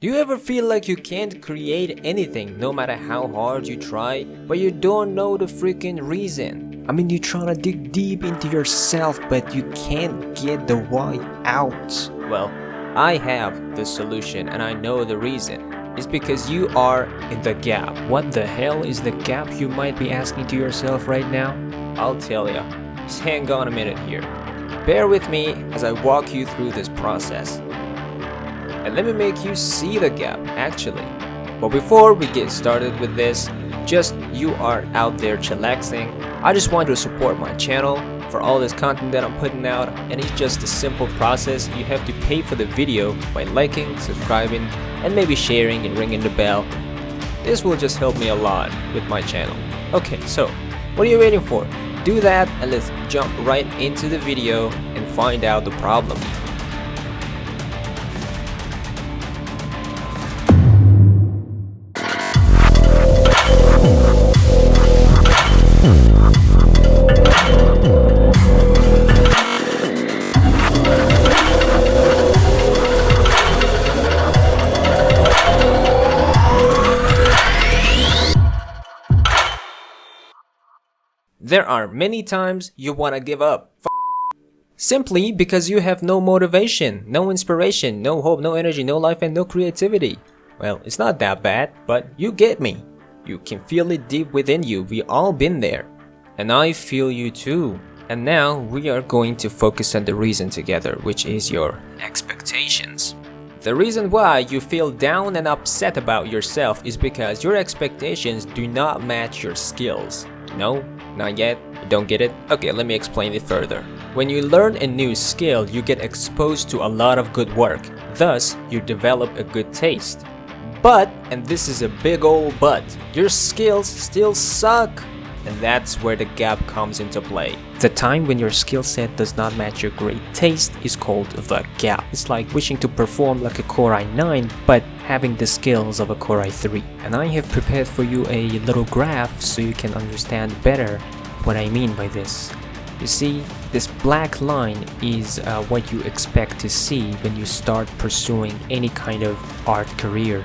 Do you ever feel like you can't create anything no matter how hard you try, but you don't know the freaking reason? I mean, you're trying to dig deep into yourself, but you can't get the why out. Well, I have the solution and I know the reason. It's because you are in the gap. What the hell is the gap, you might be asking to yourself right now? I'll tell ya. Just hang on a minute here. Bear with me as I walk you through this process. And let me make you see the gap, actually. But before we get started with this, just you are out there chillaxing, I just want you to support my channel for all this content that I'm putting out, and it's just a simple process. You have to pay for the video by liking, subscribing, and maybe sharing and ringing the bell. This will just help me a lot with my channel. Okay, so what are you waiting for? Do that and let's jump right into the video and find out the problem. There are many times you want to give up. Simply because you have no motivation, no inspiration, no hope, no energy, no life, and no creativity. Well, it's not that bad, but you get me. You can feel it deep within you. We all been there. And I feel you too. And now we are going to focus on the reason together, which is your expectations. The reason why you feel down and upset about yourself is because your expectations do not match your skills. No? Not yet? You don't get it? Okay, let me explain it further. When you learn a new skill, you get exposed to a lot of good work. Thus, you develop a good taste. But, and this is a big old but, your skills still suck. And that's where the gap comes into play. The time when your skill set does not match your great taste is called the gap. It's like wishing to perform like a Core i9 but having the skills of a Core i3. And I have prepared for you a little graph so you can understand better what I mean by this. You see, this black line is what you expect to see when you start pursuing any kind of art career.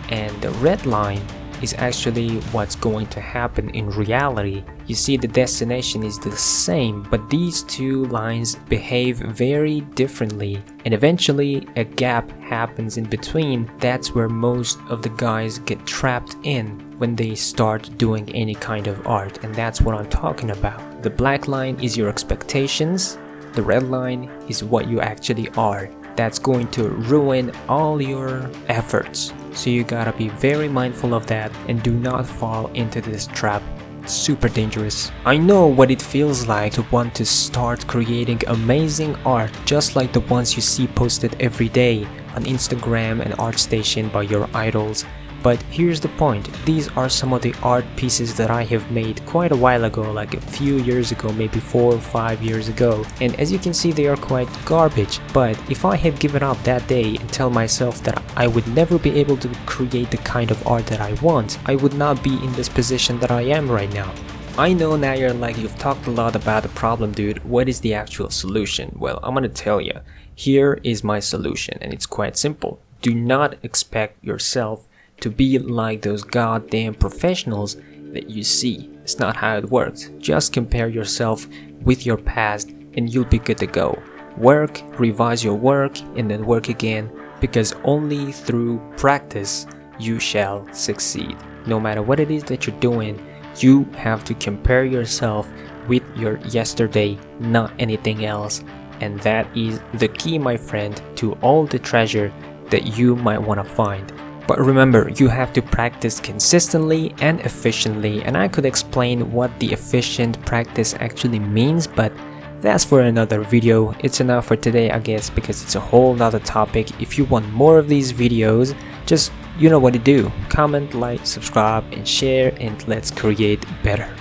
And the red line is actually what's going to happen in reality. You see, the destination is the same, but these two lines behave very differently, and eventually a gap happens in between. That's where most of the guys get trapped in when they start doing any kind of art, and that's what I'm talking about. The black line is your expectations, the red line is what you actually are. That's going to ruin all your efforts. So you gotta be very mindful of that and do not fall into this trap. Super dangerous. I know what it feels like to want to start creating amazing art just like the ones you see posted every day on Instagram and ArtStation by your idols. But here's the point, these are some of the art pieces that I have made quite a while ago, like a few years ago, maybe 4 or 5 years ago. And as you can see, they are quite garbage. But if I had given up that day and tell myself that I would never be able to create the kind of art that I want, I would not be in this position that I am right now. I know now you're like, you've talked a lot about the problem, dude. What is the actual solution? Well, I'm gonna tell you. Here is my solution, and it's quite simple. Do not expect yourself to be like those goddamn professionals that you see. It's not how it works. Just compare yourself with your past and you'll be good to go. Work, revise your work, and then work again, because only through practice you shall succeed. No matter what it is that you're doing, you have to compare yourself with your yesterday, not anything else. And that is the key, my friend, to all the treasure that you might want to find. But remember, you have to practice consistently and efficiently, and I could explain what the efficient practice actually means, but that's for another video. It's enough for today, I guess, because it's a whole nother topic. If you want more of these videos, just you know what to do. Comment, like, subscribe, and share, and let's create better.